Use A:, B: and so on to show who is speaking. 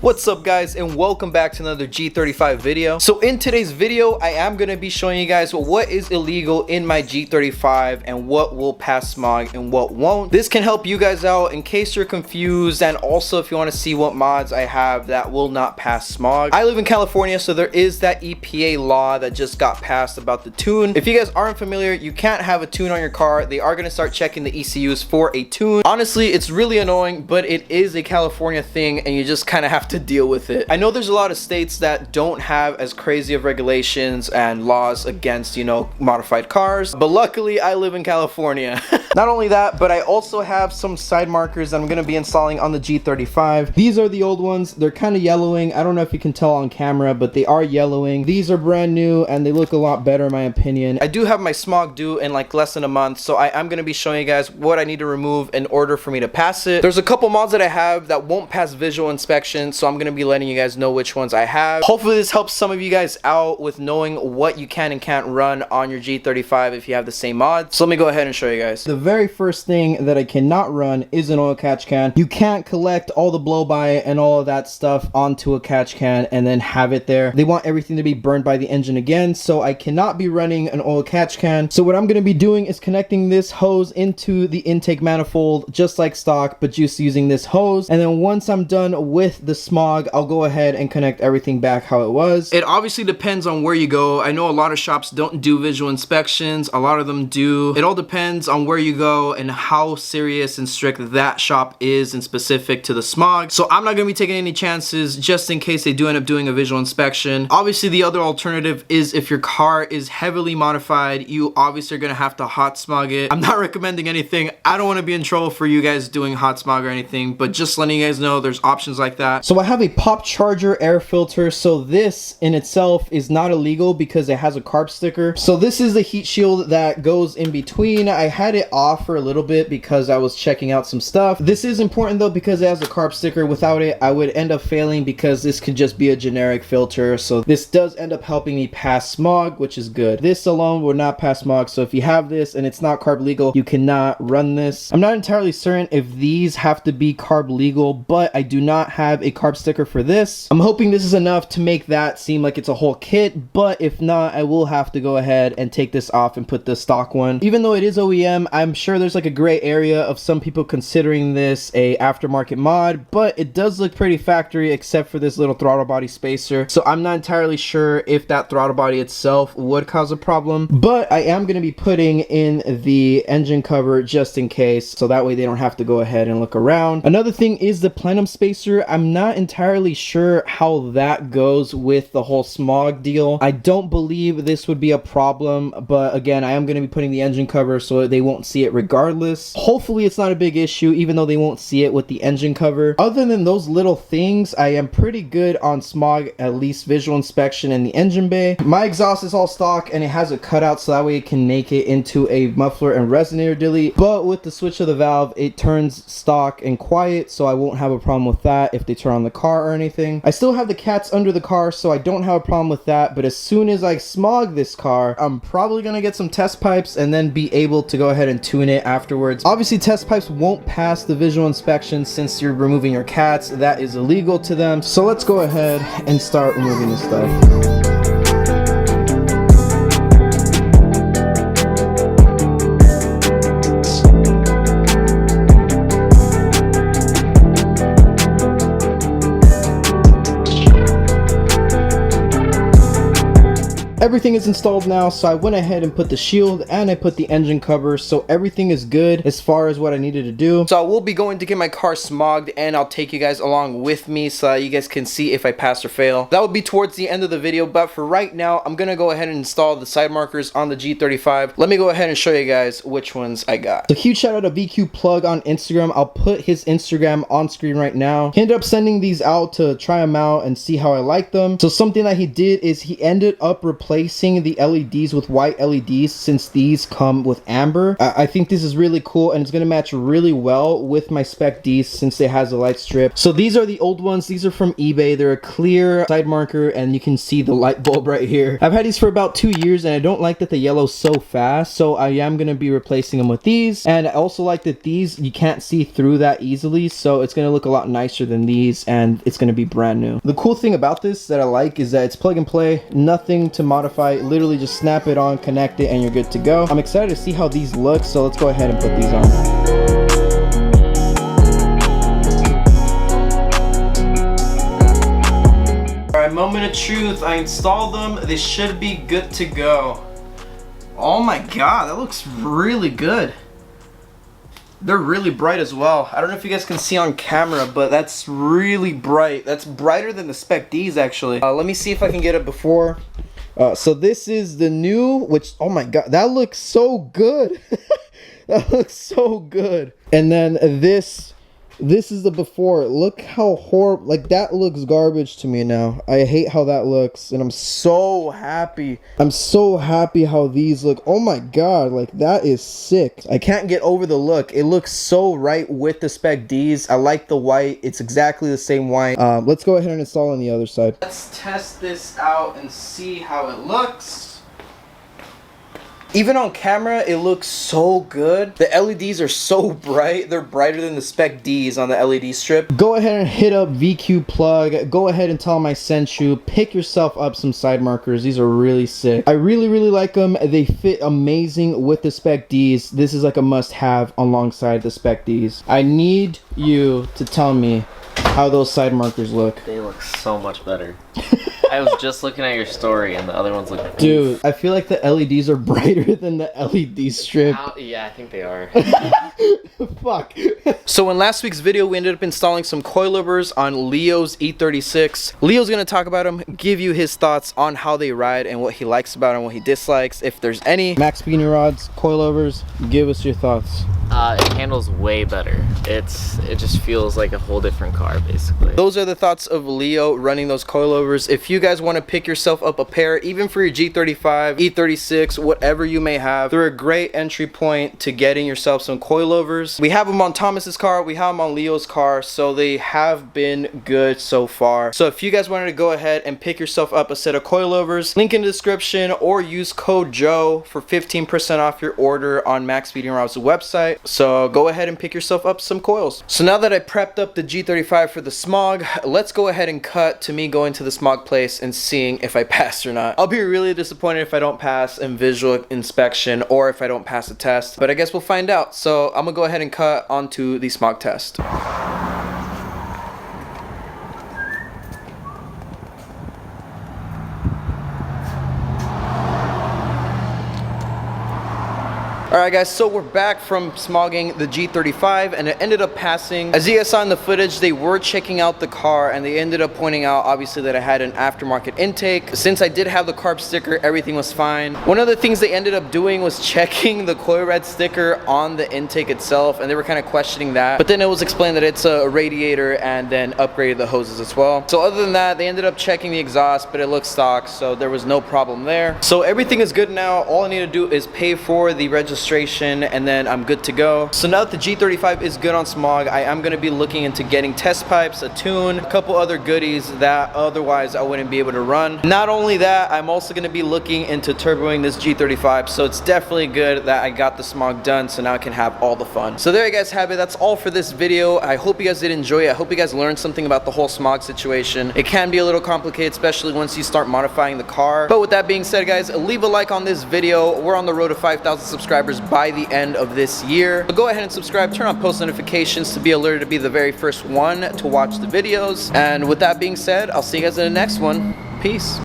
A: What's up guys, and welcome back to another G35 video. So in today's video I am going to be showing you guys what is illegal in my G35 and what will pass smog and what won't. This can help you guys out in case you're confused, and also if you want to see what mods I have that will not pass smog. I live in California, so there is that EPA law that just got passed about the tune. If you guys aren't familiar, you can't have a tune on your car. They are going to start checking the ECUs for a tune. Honestly, it's really annoying, but it is a California thing and you just kind of have to deal with it. I know there's a lot of states that don't have as crazy of regulations and laws against, you know, modified cars, but luckily I live in California. Not only that, but I also have some side markers that I'm going to be installing on the G35. These are the old ones. They're kind of yellowing. I don't know if you can tell on camera, but they are yellowing. These are brand new and they look a lot better in my opinion. I do have my smog due in like less than a month, so I am going to be showing you guys what I need to remove in order for me to pass it. There's a couple mods that I have that won't pass visual inspection, so I'm going to be letting you guys know which ones I have. Hopefully this helps some of you guys out with knowing what you can and can't run on your G35 if you have the same mods. So let me go ahead and show you guys. The very first thing that I cannot run is an oil catch can. You can't collect all the blow by and all of that stuff onto a catch can and then have it there. They want everything to be burned by the engine again, so I cannot be running an oil catch can. So what I'm going to be doing is connecting this hose into the intake manifold just like stock, but just using this hose. And then once I'm done with the smog, I'll go ahead and connect everything back how it was. It obviously depends on where you go. I know a lot of shops don't do visual inspections. A lot of them do. It all depends on where you go and how serious and strict that shop is and specific to the smog. So I'm not going to be taking any chances just in case they do end up doing a visual inspection. Obviously the other alternative is if your car is heavily modified, you obviously are going to have to hot smog it. I'm not recommending anything. I don't want to be in trouble for you guys doing hot smog or anything, but just letting you guys know there's options like that. So I have a pop charger air filter, so this in itself is not illegal because it has a carb sticker. So this is the heat shield that goes in between. I had it off for a little bit because I was checking out some stuff. This is important though because it has a carb sticker. Without it I would end up failing because this could just be a generic filter, so this does end up helping me pass smog, which is good. This alone will not pass smog, so if you have this and it's not carb legal, you cannot run this. I'm not entirely certain if these have to be carb legal, but I do not have a carb sticker for this. I'm hoping this is enough to make that seem like it's a whole kit, but if not, I will have to go ahead and take this off and put the stock one. Even though it is OEM, I'm sure there's like a gray area of some people considering this a aftermarket mod, but it does look pretty factory except for this little throttle body spacer. So I'm not entirely sure if that throttle body itself would cause a problem, but I am going to be putting in the engine cover just in case, so that way they don't have to go ahead and look around. Another thing is the plenum spacer. I'm not entirely sure how that goes with the whole smog deal. I don't believe this would be a problem, but again, I am going to be putting the engine cover so they won't see it regardless. Hopefully it's not a big issue even though they won't see it with the engine cover. Other than those little things, I am pretty good on smog, at least visual inspection in the engine bay. My exhaust is all stock and it has a cutout so that way it can make it into a muffler and resonator delete, but with the switch of the valve it turns stock and quiet, so I won't have a problem with that if they turn on the car or anything. I still have the cats under the car, so I don't have a problem with that, but as soon as I smog this car, I'm probably gonna get some test pipes and then be able to go ahead and tune it afterwards. Obviously test pipes won't pass the visual inspection since you're removing your cats. That is illegal to them, so let's go ahead and start removing this stuff. Everything is installed now, so I went ahead and put the shield and I put the engine cover, so everything is good as far as what I needed to do. So I will be going to get my car smogged and I'll take you guys along with me so you guys can see if I pass or fail. That will be towards the end of the video, but for right now I'm gonna go ahead and install the side markers on the G35. Let me go ahead and show you guys which ones I got. So huge shout out to VQ Plug on Instagram. I'll put his Instagram on screen right now. He ended up sending these out to try them out and see how I like them. So something that he did is he ended up replacing replacing the LEDs with white LEDs since these come with amber. I think this is really cool, and it's gonna match really well with my Spec Ds since it has a light strip. So these are the old ones. These are from eBay. They're a clear side marker, and you can see the light bulb right here. I've had these for about 2 years, and I don't like that the yellow's so fast, so I am gonna be replacing them with these. And I also like that these, you can't see through that easily, so it's gonna look a lot nicer than these, and it's gonna be brand new. The cool thing about this that I like is that it's plug and play, nothing to modify, literally just snap it on, connect it, and you're good to go. I'm excited to see how these look, so let's go ahead and put these on. Alright, moment of truth. I installed them. They should be good to go. Oh my god, that looks really good. They're really bright as well. I don't know if you guys can see on camera, but that's really bright. That's brighter than the Spec Ds actually. Let me see if I can get it before. So this is the new, which, oh my god, that looks so good. That looks so good. And then this is the before. Look how horrible, like that looks garbage to me now. I hate how that looks, and I'm so happy. I'm so happy how these look. Oh my god, like that is sick. I can't get over the look. It looks so right with the Spec Ds. I like the white. It's exactly the same white. Let's go ahead and install on the other side. Let's test this out and see how it looks. Even on camera, it looks so good. The LEDs are so bright. They're brighter than the Spec Ds on the LED strip. Go ahead and hit up VQ Plug. Go ahead and tell them I sent you. Pick yourself up some side markers. These are really sick. I really like them. They fit amazing with the Spec Ds. This is like a must-have alongside the Spec Ds. I need you to tell me how those side markers look.
B: They look so much better. I was just looking at your story and the other ones look poof.
A: Dude, I feel like the LEDs are brighter than the LED strip.
B: Yeah, I think they are.
A: Fuck. So in last week's video, we ended up installing some coilovers on Leo's E36. Leo's gonna talk about them, give you his thoughts on how they ride and what he likes about them, what he dislikes, if there's any. Max speed rods, coilovers, give us your thoughts.
B: It handles way better. It just feels like a whole different car, basically.
A: Those are the thoughts of Leo running those coilovers. If you guys want to pick yourself up a pair, even for your G35, E36, whatever you may have, they're a great entry point to getting yourself some coilovers. We have them on Thomas's car, we have them on Leo's car, so they have been good so far. So if you guys wanted to go ahead and pick yourself up a set of coilovers, link in the description, or use code JOE for 15% off your order on Max Speed Rod's website. So go ahead and pick yourself up some coils. So now that I prepped up the G35 for the Smog, let's go ahead and cut to me going to the Smog place and seeing if I pass or not. I'll be really disappointed if I don't pass in visual inspection or if I don't pass the test, but I guess we'll find out. So I'm gonna go ahead and cut onto the Smog test. Alright guys, so we're back from smogging the G35 and it ended up passing. As you guys saw in the footage, they were checking out the car and they ended up pointing out obviously that I had an aftermarket intake. Since I did have the carb sticker, everything was fine. One of the things they ended up doing was checking the coil red sticker on the intake itself, and they were kind of questioning that. But then it was explained that it's a radiator and then upgraded the hoses as well. So other than that, they ended up checking the exhaust, but it looked stock, so there was no problem there. So everything is good now. All I need to do is pay for the registration and then I'm good to go. So now that the G35 is good on Smog, I am going to be looking into getting test pipes, a tune, a couple other goodies that otherwise I wouldn't be able to run. Not only that, I'm also going to be looking into turboing this G35, so it's definitely good that I got the Smog done, so now I can have all the fun. So there you guys have it. That's all for this video. I hope you guys did enjoy it. I hope you guys learned something about the whole Smog situation. It can be a little complicated, especially once you start modifying the car. But with that being said, guys, leave a like on this video. We're on the road to 5,000 subscribers by the end of this year. So go ahead and subscribe, turn on post notifications to be alerted to be the very first one to watch the videos. And with that being said, I'll see you guys in the next one. Peace.